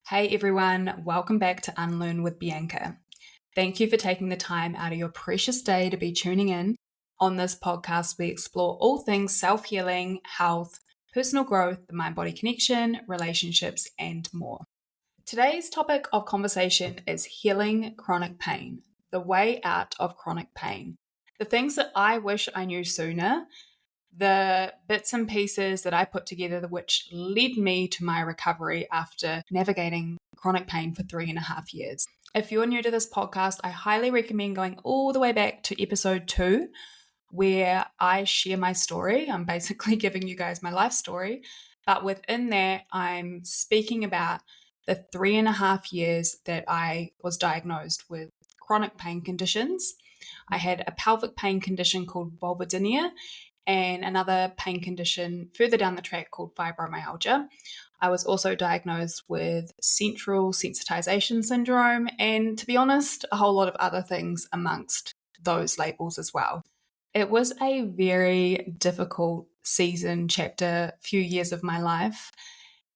Hey everyone, welcome back to Unlearn with Bianca. Thank you for taking the time out of your precious day to be tuning in. On this podcast, we explore all things self-healing, health, personal growth, the mind-body connection, relationships, and more. Today's topic of conversation is healing chronic pain, the way out of chronic pain, the things that I wish I knew sooner, the bits and pieces that I put together which led me to my recovery after navigating chronic pain for 3.5 years. If you're new to this podcast, I highly recommend going all the way back to episode 2, where I share my story. I'm basically giving you guys my life story, but within that, I'm speaking about the 3.5 years that I was diagnosed with chronic pain conditions. I had a pelvic pain condition called vulvodynia, and another pain condition further down the track called fibromyalgia. I was also diagnosed with central sensitization syndrome, and to be honest, a whole lot of other things amongst those labels as well. It was a very difficult season, chapter, few years of my life.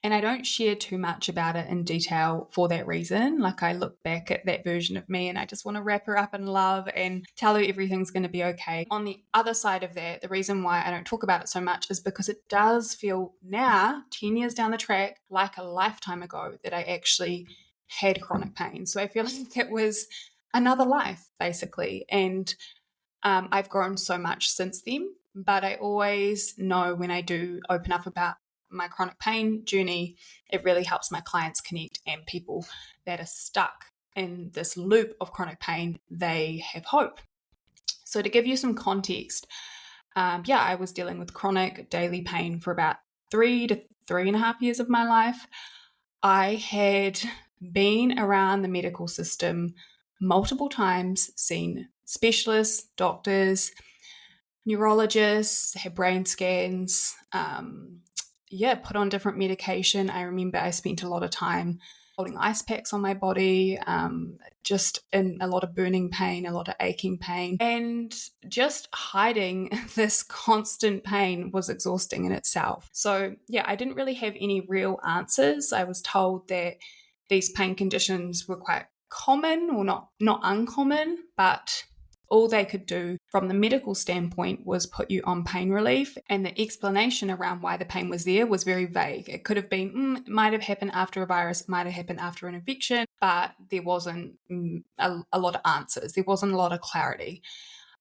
And I don't share too much about it in detail for that reason. Like, I look back at that version of me and I just want to wrap her up in love and tell her everything's going to be okay. On the other side of that, the reason why I don't talk about it so much is because it does feel now, 10 years down the track, like a lifetime ago that I actually had chronic pain. So I feel like it was another life, basically. And I've grown so much since then. But I always know when I do open up about my chronic pain journey, it really helps my clients connect, and people that are stuck in this loop of chronic pain, they have hope. So to give you some context, I was dealing with chronic daily pain for about 3 to 3.5 years of my life. I had been around the medical system multiple times, seen specialists, doctors, neurologists, had brain scans, put on different medication. I remember I spent a lot of time holding ice packs on my body, just in a lot of burning pain, a lot of aching pain. And just hiding this constant pain was exhausting in itself. So I didn't really have any real answers. I was told that these pain conditions were quite common, or not uncommon, but all they could do from the medical standpoint was put you on pain relief, and the explanation around why the pain was there was very vague. It could have been, it might have happened after a virus, it might have happened after an infection, but there wasn't a lot of answers. There wasn't a lot of clarity.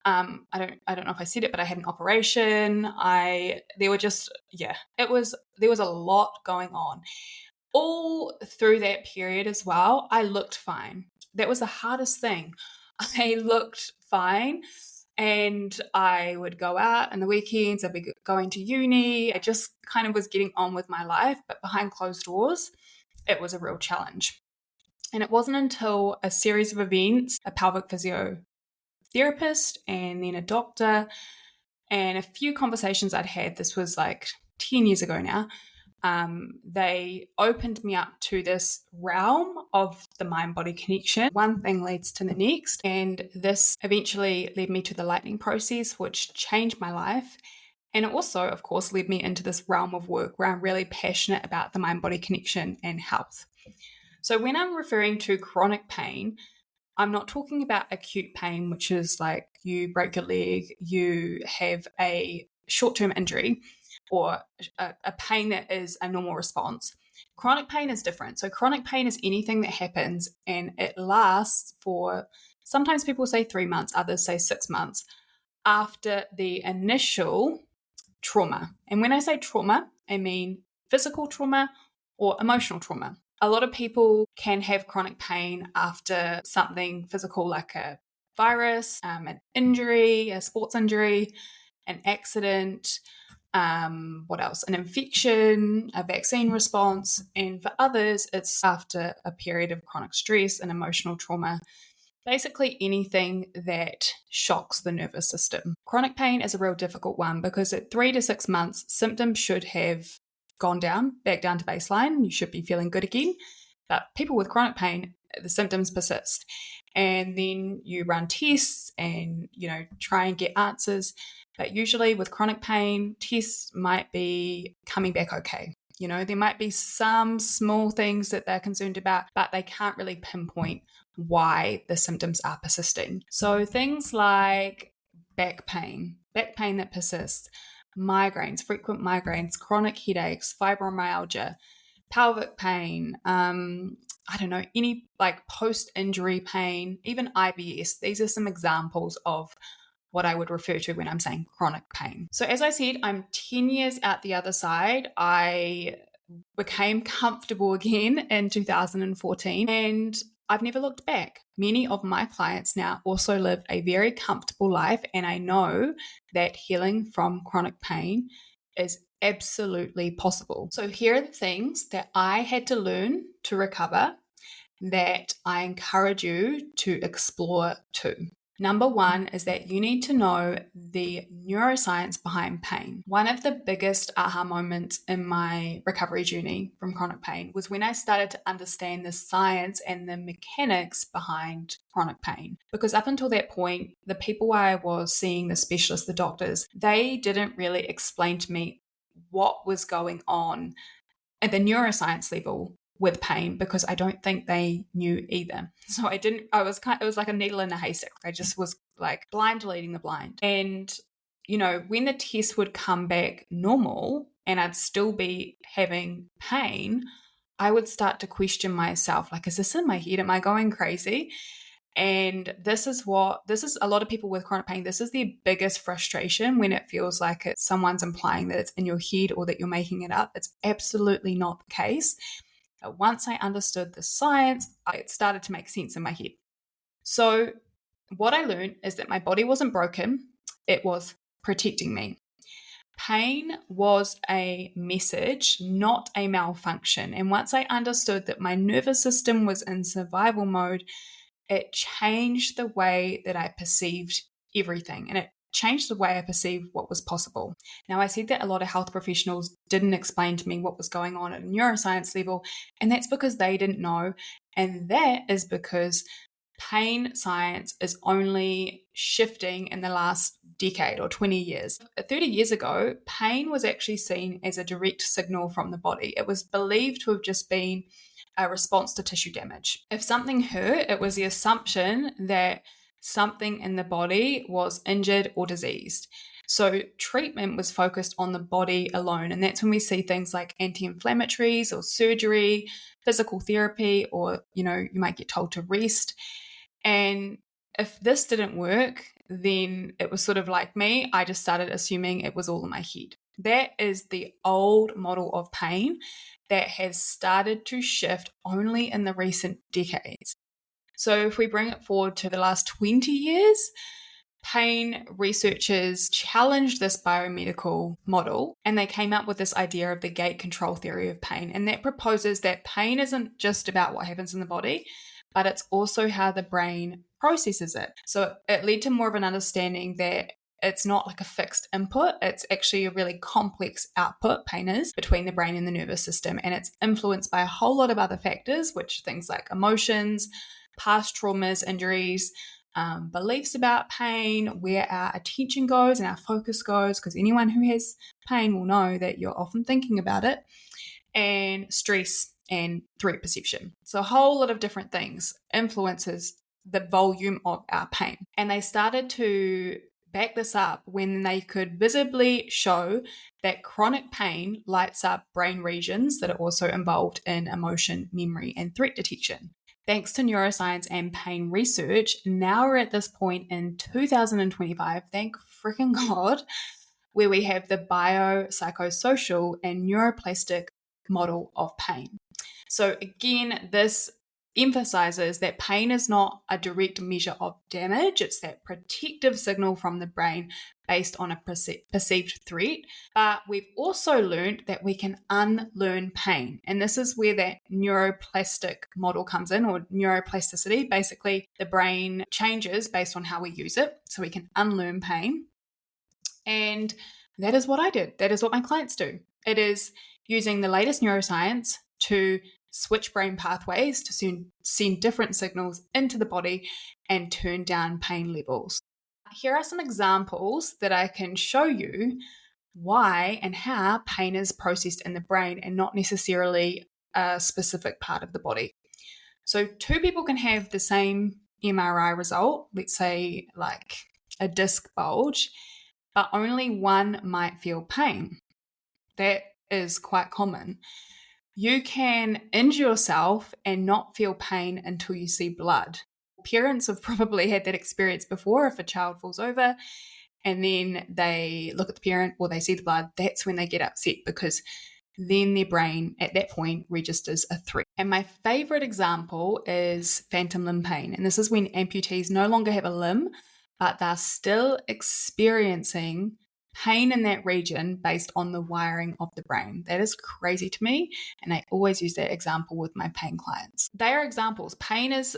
I don't know if I said it, but I had an operation. There was a lot going on. All through that period as well, I looked fine. That was the hardest thing. I looked fine, and I would go out on the weekends. I'd be going to uni. I just kind of was getting on with my life, but behind closed doors, it was a real challenge. And it wasn't until a series of events, a pelvic physiotherapist and then a doctor, and a few conversations I'd had, this was like 10 years ago now, they opened me up to this realm of the mind-body connection. One thing leads to the next, and this eventually led me to the lightning process, which changed my life. And it also, of course, led me into this realm of work where I'm really passionate about the mind-body connection and health. So when I'm referring to chronic pain, I'm not talking about acute pain, which is like you break your leg, you have a short-term injury, or a pain that is a normal response. Chronic pain is different. So chronic pain is anything that happens and it lasts for, sometimes people say 3 months, others say 6 months after the initial trauma. And when I say trauma, I mean physical trauma or emotional trauma. A lot of people can have chronic pain after something physical like a virus, an injury, a sports injury, an accident, what else? An infection, a vaccine response. And for others, it's after a period of chronic stress and emotional trauma. Basically anything that shocks the nervous system. Chronic pain is a real difficult one because at 3 to 6 months, symptoms should have gone back down to baseline. You should be feeling good again. But people with chronic pain, the symptoms persist. And then you run tests and, try and get answers. But usually with chronic pain, tests might be coming back okay. There might be some small things that they're concerned about, but they can't really pinpoint why the symptoms are persisting. So things like back pain that persists, migraines, frequent migraines, chronic headaches, fibromyalgia, pelvic pain, I don't know, any like post-injury pain, even IBS. These are some examples of what I would refer to when I'm saying chronic pain. So as I said, I'm 10 years out the other side. I became comfortable again in 2014 and I've never looked back. Many of my clients now also live a very comfortable life, and I know that healing from chronic pain is absolutely possible. So here are the things that I had to learn to recover that I encourage you to explore too. Number one is that you need to know the neuroscience behind pain. One of the biggest aha moments in my recovery journey from chronic pain was when I started to understand the science and the mechanics behind chronic pain. Because up until that point, the people I was seeing, the specialists, the doctors, they didn't really explain to me what was going on at the neuroscience level with pain, because I don't think they knew either. So it was like a needle in a haystack. I just was like blind leading the blind. And, when the test would come back normal and I'd still be having pain, I would start to question myself, like, is this in my head? Am I going crazy? And this is a lot of people with chronic pain, this is their biggest frustration when it feels like someone's implying that it's in your head or that you're making it up. It's absolutely not the case. But once I understood the science, it started to make sense in my head. So what I learned is that my body wasn't broken, it was protecting me. Pain was a message, not a malfunction. And once I understood that my nervous system was in survival mode, it changed the way that I perceived everything, and it changed the way I perceived what was possible. Now, I said that a lot of health professionals didn't explain to me what was going on at a neuroscience level, and that's because they didn't know, and that is because pain science is only shifting in the last decade or 20 years. 30 years ago, pain was actually seen as a direct signal from the body. It was believed to have just been a response to tissue damage. If something hurt, it was the assumption that something in the body was injured or diseased. So treatment was focused on the body alone. And that's when we see things like anti-inflammatories or surgery, physical therapy, or, you might get told to rest. And if this didn't work, then it was sort of like me. I just started assuming it was all in my head. That is the old model of pain that has started to shift only in the recent decades. So if we bring it forward to the last 20 years, pain researchers challenged this biomedical model and they came up with this idea of the gate control theory of pain. And that proposes that pain isn't just about what happens in the body, but it's also how the brain processes it. So it led to more of an understanding that it's not like a fixed input. It's actually a really complex output, pain is, between the brain and the nervous system. And it's influenced by a whole lot of other factors, which things like emotions, past traumas, injuries, beliefs about pain, where our attention goes and our focus goes, because anyone who has pain will know that you're often thinking about it, and stress and threat perception. So a whole lot of different things influences the volume of our pain. And they started to back this up when they could visibly show that chronic pain lights up brain regions that are also involved in emotion, memory, and threat detection. Thanks to neuroscience and pain research, now we're at this point in 2025, thank freaking God, where we have the biopsychosocial and neuroplastic model of pain. So again, this emphasizes that pain is not a direct measure of damage. It's that protective signal from the brain based on a perceived threat. But we've also learned that we can unlearn pain. And this is where that neuroplastic model comes in, or neuroplasticity. Basically, the brain changes based on how we use it. So we can unlearn pain. And that is what I did. That is what my clients do. It is using the latest neuroscience to switch brain pathways to send different signals into the body and turn down pain levels. Here are some examples that I can show you why and how pain is processed in the brain and not necessarily a specific part of the body. So two people can have the same MRI result, let's say like a disc bulge, but only one might feel pain. That is quite common. You can injure yourself and not feel pain until you see blood. Parents have probably had that experience before. If a child falls over and then they look at the parent or they see the blood, that's when they get upset, because then their brain at that point registers a threat. And my favorite example is phantom limb pain. And this is when amputees no longer have a limb, but they're still experiencing pain in that region based on the wiring of the brain. That is crazy to me. And I always use that example with my pain clients. They are examples. Pain it's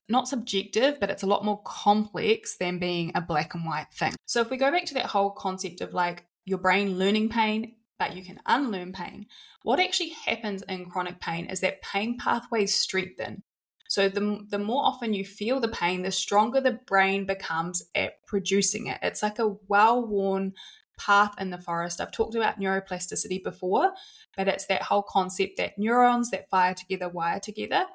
not subjective, but it's a lot more complex than being a black and white thing. So if we go back to that whole concept of like your brain learning pain, but you can unlearn pain, what actually happens in chronic pain is that pain pathways strengthen. So the more often you feel the pain, the stronger the brain becomes at producing it. It's like a well-worn path in the forest. I've talked about neuroplasticity before, but it's that whole concept that neurons that fire together wire together.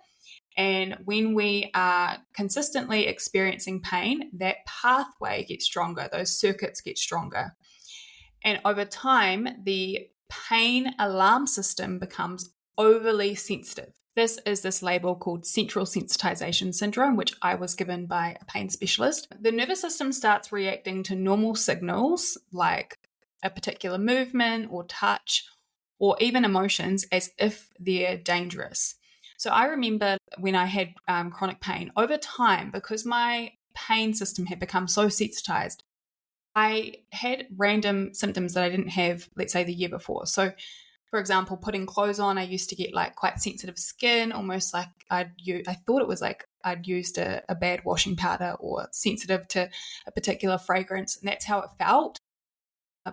And when we are consistently experiencing pain, that pathway gets stronger, those circuits get stronger. And over time, the pain alarm system becomes overly sensitive. This is this label called central sensitization syndrome, which I was given by a pain specialist. The nervous system starts reacting to normal signals like a particular movement or touch or even emotions as if they're dangerous. So I remember when I had chronic pain, over time, because my pain system had become so sensitized, I had random symptoms that I didn't have, let's say, the year before. So, for example, putting clothes on, I used to get like quite sensitive skin, almost like I thought it was like I'd used a bad washing powder, or sensitive to a particular fragrance, and that's how it felt.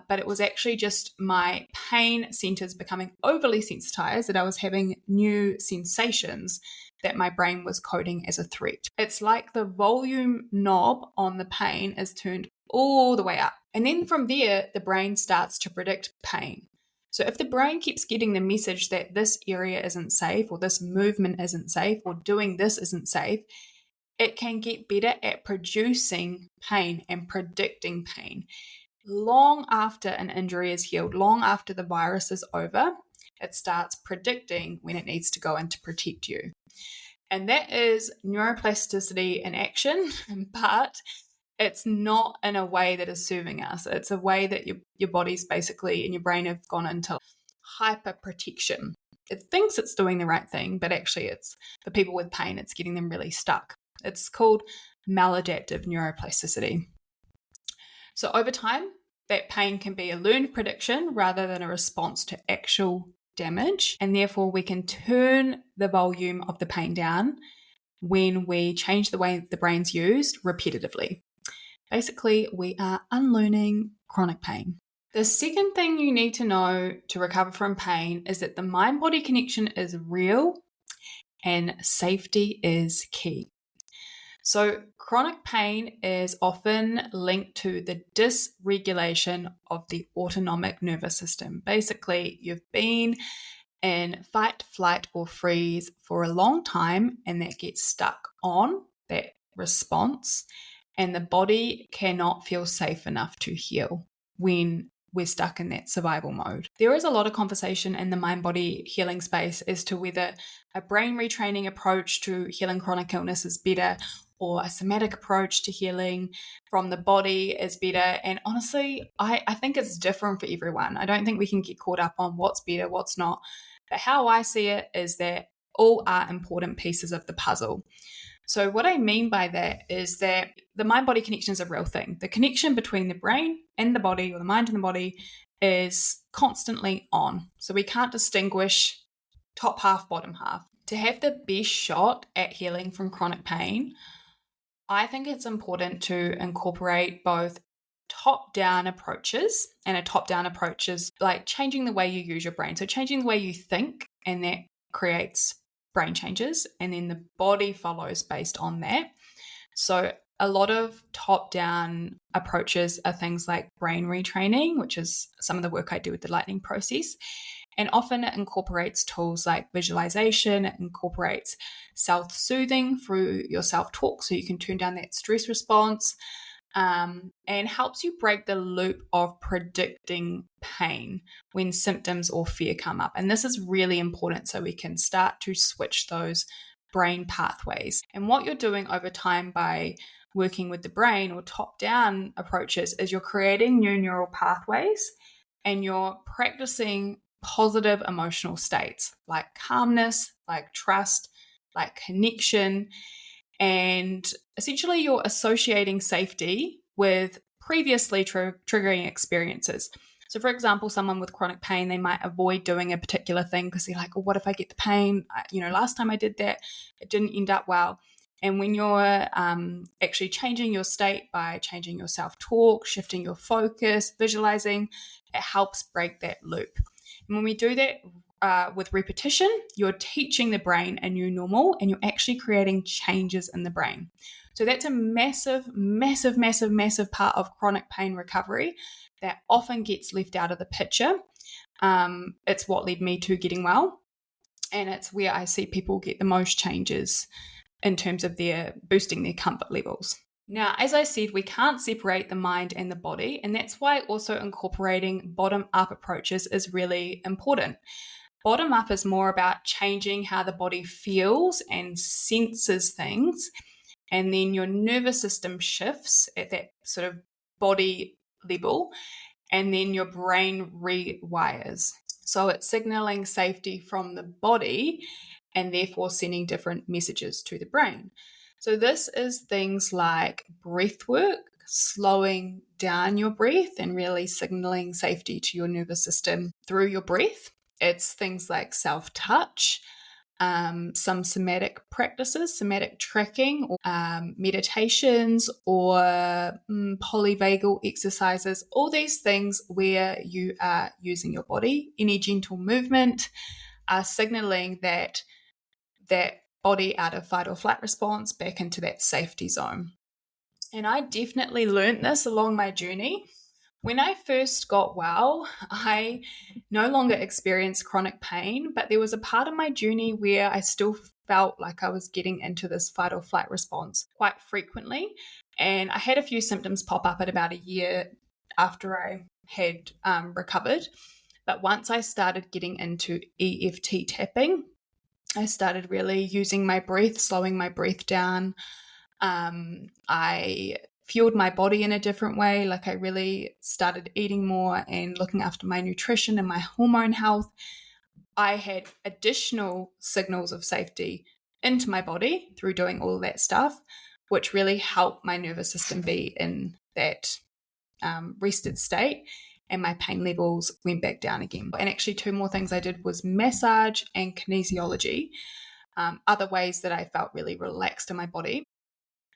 But it was actually just my pain centers becoming overly sensitized, that I was having new sensations that my brain was coding as a threat. It's like the volume knob on the pain is turned all the way up. And then from there, the brain starts to predict pain. So if the brain keeps getting the message that this area isn't safe, or this movement isn't safe, or doing this isn't safe, it can get better at producing pain and predicting pain. Long after an injury is healed, long after the virus is over, it starts predicting when it needs to go in to protect you. And that is neuroplasticity in action, but it's not in a way that is serving us. It's a way that your body's basically and your brain have gone into hyper protection. It thinks it's doing the right thing, but actually it's, for people with pain, it's getting them really stuck. It's called maladaptive neuroplasticity. So over time, that pain can be a learned prediction rather than a response to actual damage. And therefore, we can turn the volume of the pain down when we change the way the brain's used repetitively. Basically, we are unlearning chronic pain. The second thing you need to know to recover from pain is that the mind-body connection is real and safety is key. So chronic pain is often linked to the dysregulation of the autonomic nervous system. Basically, you've been in fight, flight, or freeze for a long time, and that gets stuck on that response, and the body cannot feel safe enough to heal when we're stuck in that survival mode. There is a lot of conversation in the mind-body healing space as to whether a brain retraining approach to healing chronic illness is better, or a somatic approach to healing from the body is better. And honestly, I think it's different for everyone. I don't think we can get caught up on what's better, what's not. But how I see it is that all are important pieces of the puzzle. So what I mean by that is that the mind-body connection is a real thing. The connection between the brain and the body, or the mind and the body, is constantly on. So we can't distinguish top half, bottom half. To have the best shot at healing from chronic pain, I think it's important to incorporate both top-down approaches, and a top-down approach is like changing the way you use your brain. So changing the way you think, and that creates brain changes, and then the body follows based on that. So A lot of top-down approaches are things like brain retraining, which is some of the work I do with the lightning process. And often it incorporates tools like visualization, it incorporates self-soothing through your self-talk so you can turn down that stress response, and helps you break the loop of predicting pain when symptoms or fear come up. And this is really important so we can start to switch those brain pathways. And what you're doing over time by working with the brain or top-down approaches is you're creating new neural pathways and you're practicing positive emotional states like calmness, like trust, like connection. And essentially, you're associating safety with previously triggering experiences. So, for example, someone with chronic pain, they might avoid doing a particular thing because they're like, oh, what if I get the pain? Last time I did that, it didn't end up well. And when you're actually changing your state by changing your self-talk, shifting your focus, visualizing, it helps break that loop. And when we do that with repetition, you're teaching the brain a new normal and you're actually creating changes in the brain. So that's a massive, massive, massive, massive part of chronic pain recovery that often gets left out of the picture. It's what led me to getting well. And it's where I see people get the most changes in terms of their boosting their comfort levels. Now, as I said, we can't separate the mind and the body, and that's why also incorporating bottom-up approaches is really important. Bottom-up is more about changing how the body feels and senses things, and then your nervous system shifts at that sort of body level, and then your brain rewires. So it's signaling safety from the body and therefore sending different messages to the brain. So this is things like breath work, slowing down your breath and really signaling safety to your nervous system through your breath. It's things like self-touch, some somatic practices, somatic tracking, or meditations, or polyvagal exercises, all these things where you are using your body. Any gentle movement are signaling that body out of fight or flight response back into that safety zone. And I definitely learned this along my journey. When I first got well, I no longer experienced chronic pain, but there was a part of my journey where I still felt like I was getting into this fight or flight response quite frequently. And I had a few symptoms pop up at about a year after I had recovered. But once I started getting into EFT tapping, I started really using my breath, slowing my breath down. I fueled my body in a different way. Like I really started eating more and looking after my nutrition and my hormone health. I had additional signals of safety into my body through doing all of that stuff, which really helped my nervous system be in that rested state. And my pain levels went back down again. And actually, two more things I did was massage and kinesiology, other ways that I felt really relaxed in my body.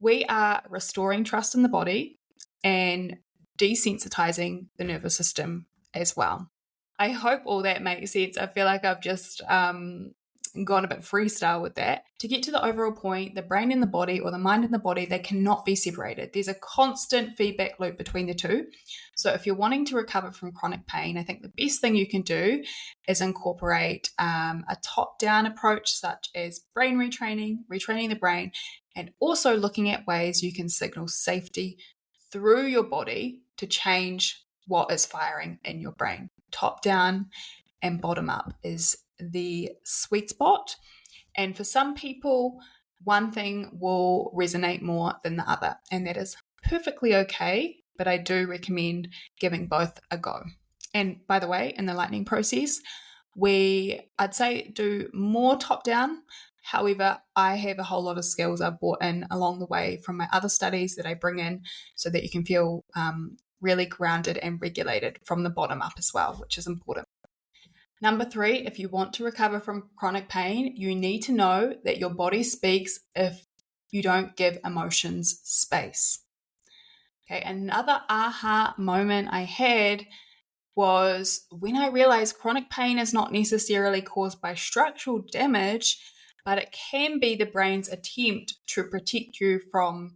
We are restoring trust in the body and desensitizing the nervous system as well. I hope all that makes sense. I feel like I've just gone a bit freestyle with that. To get to the overall point, the brain and the body, or the mind and the body, they cannot be separated. There's a constant feedback loop between the two. So if you're wanting to recover from chronic pain, I think the best thing you can do is incorporate a top-down approach such as brain retraining, retraining the brain, and also looking at ways you can signal safety through your body to change what is firing in your brain. Top down and bottom up is the sweet spot. And for some people, one thing will resonate more than the other, and that is perfectly okay, but I do recommend giving both a go. And by the way, in the lightning process, I'd say do more top down. However, I have a whole lot of skills I've brought in along the way from my other studies that I bring in so that you can feel really grounded and regulated from the bottom up as well, which is important. Number 3, if you want to recover from chronic pain, you need to know that your body speaks if you don't give emotions space. Okay, another aha moment I had was when I realized chronic pain is not necessarily caused by structural damage, but it can be the brain's attempt to protect you from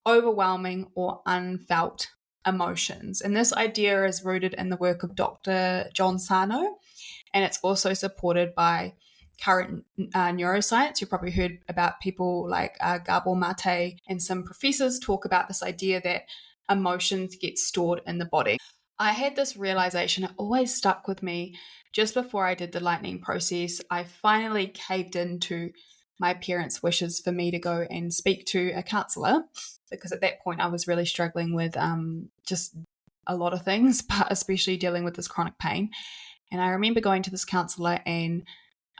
overwhelming or unfelt emotions. And this idea is rooted in the work of Dr. John Sarno, and it's also supported by current neuroscience. You've probably heard about people like Gabor Mate, and some professors talk about this idea that emotions get stored in the body. I had this realization, it always stuck with me. Just before I did the lightning process, I finally caved into my parents' wishes for me to go and speak to a counselor, because at that point I was really struggling with just a lot of things, but especially dealing with this chronic pain. And I remember going to this counselor, and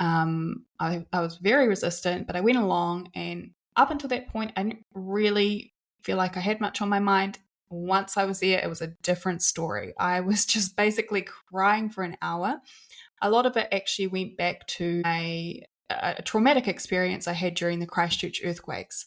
I was very resistant, but I went along, and up until that point, I didn't really feel like I had much on my mind. Once I was there, it was a different story. I was just basically crying for an hour. A lot of it actually went back to a traumatic experience I had during the Christchurch earthquakes.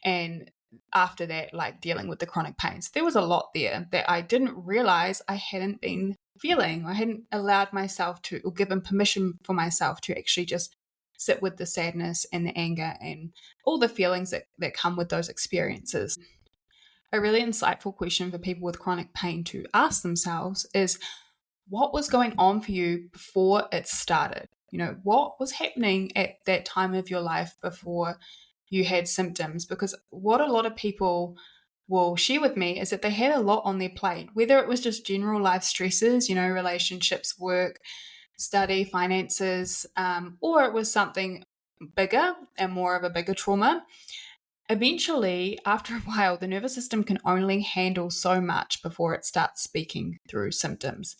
And after that, like dealing with the chronic pains, there was a lot there that I didn't realize I hadn't been feeling. I hadn't allowed myself to, or given permission for myself to actually just sit with the sadness and the anger and all the feelings that come with those experiences. A really insightful question for people with chronic pain to ask themselves is, what was going on for you before it started? You know, what was happening at that time of your life before you had symptoms? Because what a lot of people will share with me is that they had a lot on their plate, whether it was just general life stresses, you know, relationships, work, study, finances, or it was something bigger and more of a bigger trauma. Eventually, after a while, the nervous system can only handle so much before it starts speaking through symptoms.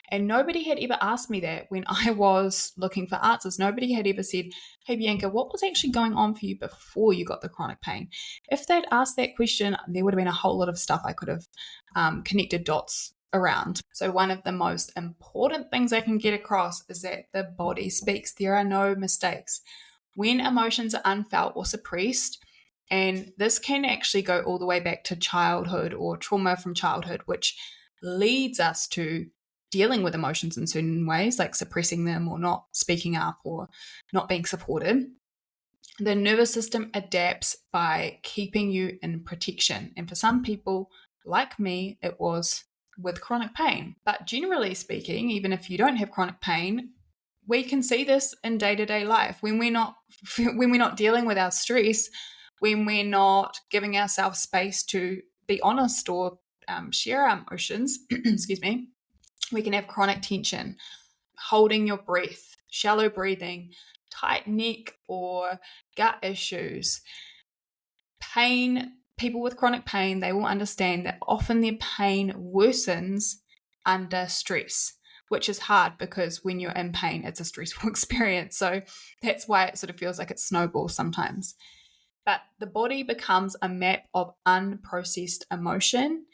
And nobody had ever asked me that when I was looking for answers. Nobody had ever said, hey, Bianca, what was actually going on for you before you got the chronic pain? If they'd asked that question, there would have been a whole lot of stuff I could have connected dots around. So one of the most important things I can get across is that the body speaks. There are no mistakes. When emotions are unfelt or suppressed, and this can actually go all the way back to childhood or trauma from childhood, which leads us to dealing with emotions in certain ways, like suppressing them or not speaking up or not being supported. The nervous system adapts by keeping you in protection. And for some people, like me, it was with chronic pain. But generally speaking, even if you don't have chronic pain, we can see this in day-to-day life. When we're not dealing with our stress, when we're not giving ourselves space to be honest or share our emotions, excuse me, we can have chronic tension, holding your breath, shallow breathing, tight neck or gut issues. Pain, people with chronic pain, they will understand that often their pain worsens under stress, which is hard because when you're in pain, it's a stressful experience. So that's why it sort of feels like it snowballs sometimes. But the body becomes a map of unprocessed emotion,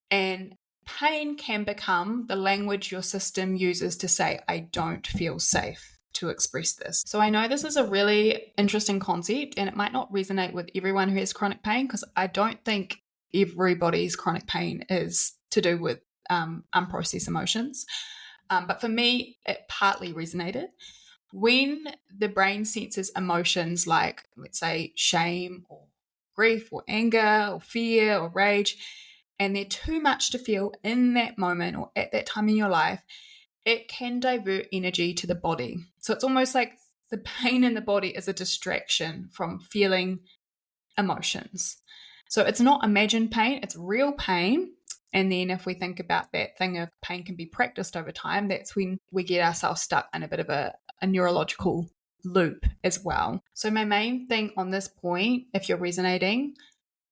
and pain can become the language your system uses to say, I don't feel safe to express this. So I know this is a really interesting concept, and it might not resonate with everyone who has chronic pain, because I don't think everybody's chronic pain is to do with unprocessed emotions. But for me, it partly resonated. When the brain senses emotions like, let's say, shame or grief or anger or fear or rage, and they're too much to feel in that moment or at that time in your life, it can divert energy to the body. So it's almost like the pain in the body is a distraction from feeling emotions. So it's not imagined pain, it's real pain. And then if we think about that thing of pain can be practiced over time, that's when we get ourselves stuck in a bit of a neurological loop as well. So my main thing on this point, if you're resonating,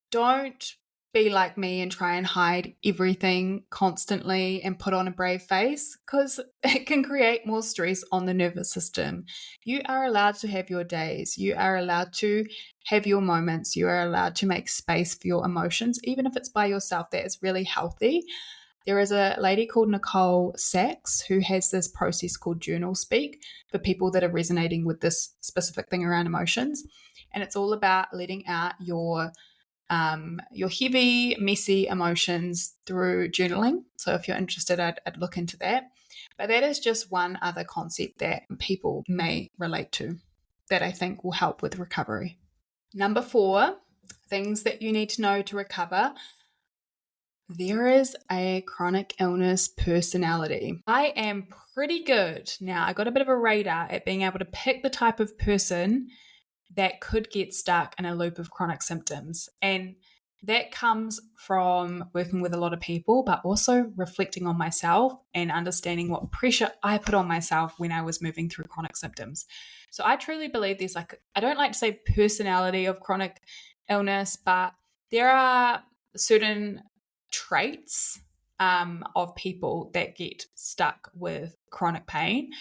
don't be like me and try and hide everything constantly and put on a brave face, because it can create more stress on the nervous system. You are allowed to have your days. You are allowed to have your moments. You are allowed to make space for your emotions, even if it's by yourself. That is really healthy. There is a lady called Nicole Sachs who has this process called journal speak for people that are resonating with this specific thing around emotions. And it's all about letting out your heavy, messy emotions through journaling. So if you're interested, I'd look into that. But that is just one other concept that people may relate to that I think will help with recovery. Number 4, things that you need to know to recover. There is a chronic illness personality. I am pretty good now. I got a bit of a radar at being able to pick the type of person that could get stuck in a loop of chronic symptoms. And that comes from working with a lot of people, but also reflecting on myself and understanding what pressure I put on myself when I was moving through chronic symptoms. So I truly believe there's I don't like to say personality of chronic illness, but there are certain traits of people that get stuck with chronic pain.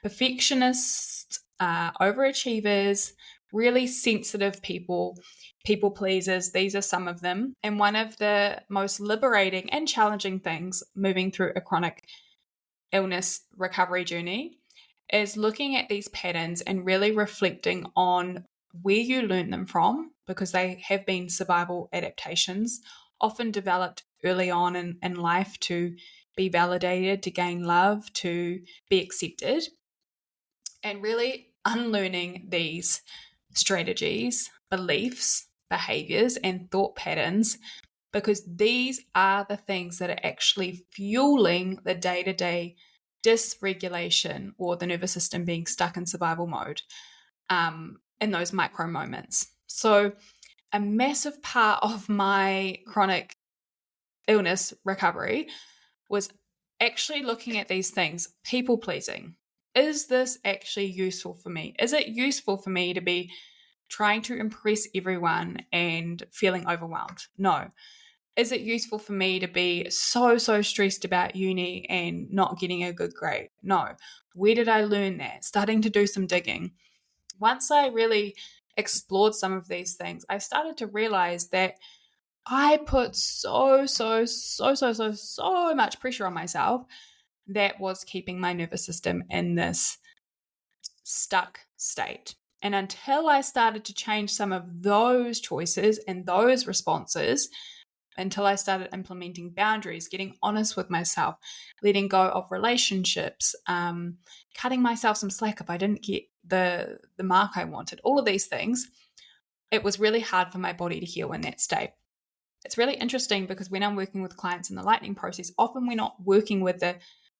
Perfectionists, overachievers, really sensitive people, people pleasers. These are some of them. And one of the most liberating and challenging things moving through a chronic illness recovery journey is looking at these patterns and really reflecting on where you learned them from, because they have been survival adaptations, often developed early on in life to be validated, to gain love, to be accepted, and really unlearning these strategies, beliefs, behaviors, and thought patterns, because these are the things that are actually fueling the day-to-day dysregulation or the nervous system being stuck in survival mode in those micro moments. So a massive part of my chronic illness recovery was actually looking at these things. People pleasing. Is this actually useful for me? Is it useful for me to be trying to impress everyone and feeling overwhelmed? No. Is it useful for me to be so stressed about uni and not getting a good grade? No. Where did I learn that? Starting to do some digging. Once I really explored some of these things, I started to realize that I put so much pressure on myself that was keeping my nervous system in this stuck state. And until I started to change some of those choices and those responses, until I started implementing boundaries, getting honest with myself, letting go of relationships, cutting myself some slack if I didn't get the mark I wanted, all of these things, it was really hard for my body to heal in that state. It's really interesting because when I'm working with clients in the lightning process, often we're not working with the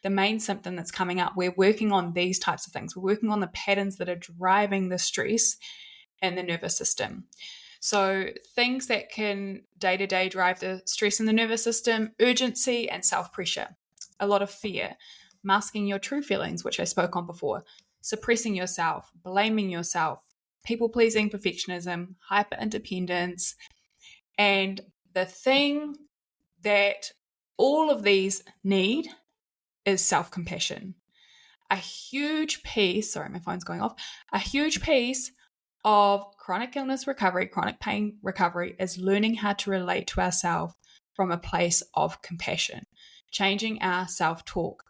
main symptom that's coming up. We're working on these types of things. We're working on the patterns that are driving the stress in the nervous system. So things that can day-to-day drive the stress in the nervous system: urgency and self-pressure, a lot of fear, masking your true feelings, which I spoke on before, suppressing yourself, blaming yourself, people-pleasing, perfectionism, hyper-independence. And the thing that all of these need is self-compassion. A huge piece, sorry, my phone's going off, a huge piece of chronic illness recovery, chronic pain recovery, is learning how to relate to ourselves from a place of compassion, changing our self-talk.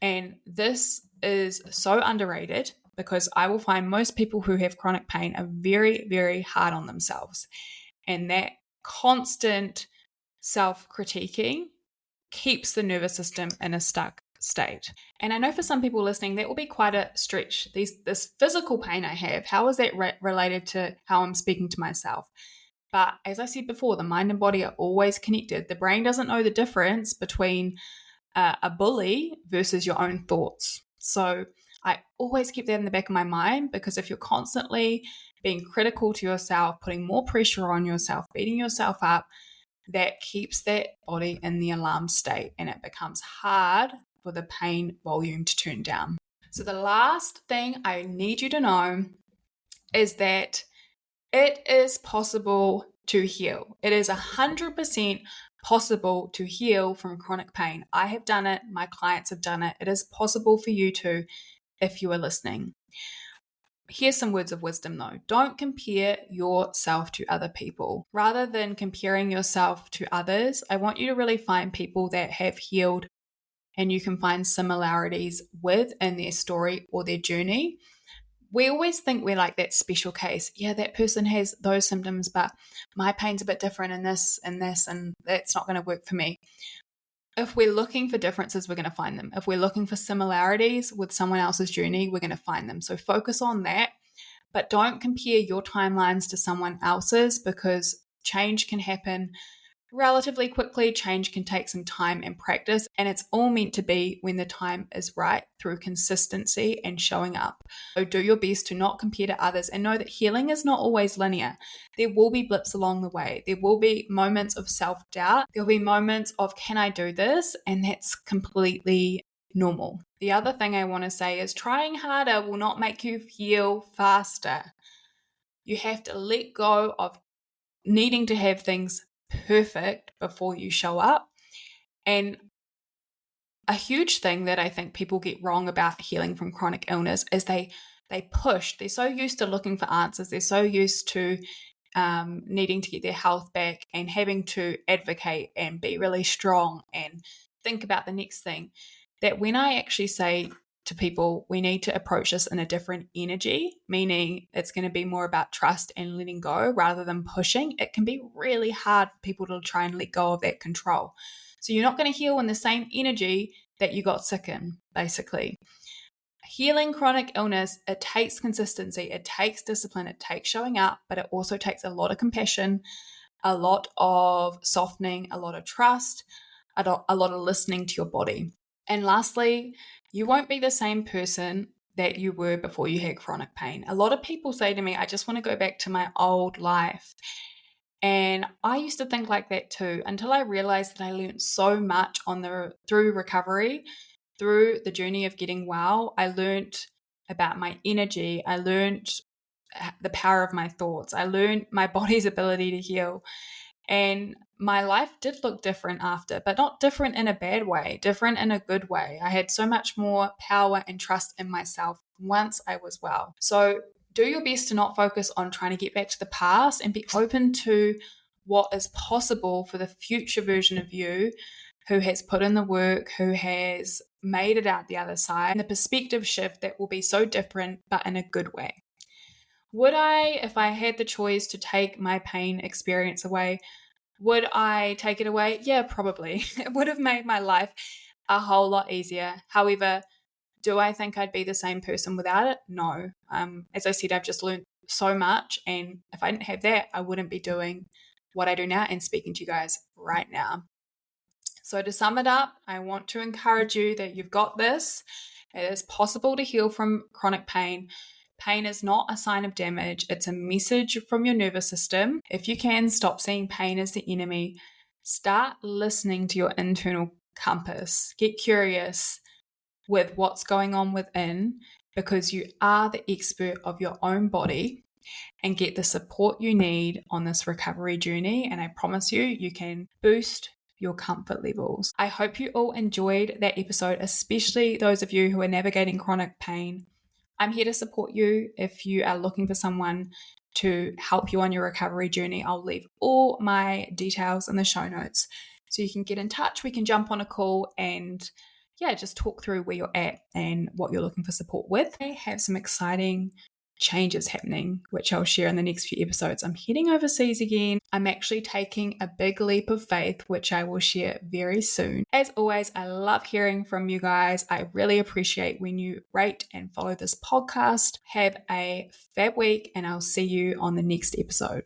And this is so underrated because I will find most people who have chronic pain are very, very hard on themselves. And that constant self-critiquing keeps the nervous system in a stuck state. And I know for some people listening, that will be quite a stretch. This physical pain I have, how is that related to how I'm speaking to myself? But as I said before, the mind and body are always connected. The brain doesn't know the difference between a bully versus your own thoughts. So I always keep that in the back of my mind, because if you're constantly being critical to yourself, putting more pressure on yourself, beating yourself up, that keeps that body in the alarm state, and it becomes hard for the pain volume to turn down. So the last thing I need you to know is that it is possible to heal. It is 100% possible to heal from chronic pain. I have done it. My clients have done it. It is possible for you too, if you are listening. Here's some words of wisdom though. Don't compare yourself to other people. Rather than comparing yourself to others, I want you to really find people that have healed and you can find similarities with in their story or their journey. We always think we're like that special case. Yeah, that person has those symptoms, but my pain's a bit different in this, and that's not going to work for me. If we're looking for differences, we're going to find them. If we're looking for similarities with someone else's journey, we're going to find them. So focus on that, but don't compare your timelines to someone else's, because change can happen relatively quickly. Change can take some time and practice, and it's all meant to be when the time is right through consistency and showing up. So do your best to not compare to others and know that healing is not always linear. There will be blips along the way. There will be moments of self-doubt. There'll be moments of, can I do this? And that's completely normal. The other thing I want to say is trying harder will not make you heal faster. You have to let go of needing to have things perfect before you show up. And a huge thing that I think people get wrong about healing from chronic illness is they push. They're so used to looking for answers. They're so used to needing to get their health back and having to advocate and be really strong and think about the next thing, that when I actually say to people, we need to approach this in a different energy, meaning it's going to be more about trust and letting go rather than pushing, it can be really hard for people to try and let go of that control. So you're not going to heal in the same energy that you got sick in, basically. Healing chronic illness, it takes consistency, it takes discipline, it takes showing up, but it also takes a lot of compassion, a lot of softening, a lot of trust, a lot of listening to your body. And lastly, you won't be the same person that you were before you had chronic pain. A lot of people say to me, I just want to go back to my old life. And I used to think like that too, until I realized that I learned so much through recovery, through the journey of getting well. I learned about my energy. I learned the power of my thoughts. I learned my body's ability to heal. And my life did look different after, but not different in a bad way, different in a good way. I had so much more power and trust in myself once I was well. So do your best to not focus on trying to get back to the past and be open to what is possible for the future version of you who has put in the work, who has made it out the other side, and the perspective shift that will be so different, but in a good way. Would I, if I had the choice to take my pain experience away, would I take it away? Yeah, probably. It would have made my life a whole lot easier. However, do I think I'd be the same person without it? No. As I said, I've just learned so much. And if I didn't have that, I wouldn't be doing what I do now and speaking to you guys right now. So to sum it up, I want to encourage you that you've got this. It is possible to heal from chronic pain. Pain is not a sign of damage. It's a message from your nervous system. If you can, stop seeing pain as the enemy. Start listening to your internal compass. Get curious with what's going on within, because you are the expert of your own body, and get the support you need on this recovery journey. And I promise you, you can boost your comfort levels. I hope you all enjoyed that episode, especially those of you who are navigating chronic pain. I'm here to support you if you are looking for someone to help you on your recovery journey. I'll leave all my details in the show notes so you can get in touch. We can jump on a call and just talk through where you're at and what you're looking for support with. I have some exciting changes happening, which I'll share in the next few episodes. I'm heading overseas again. I'm actually taking a big leap of faith, which I will share very soon. As always, I love hearing from you guys. I really appreciate when you rate and follow this podcast. Have a fab week, and I'll see you on the next episode.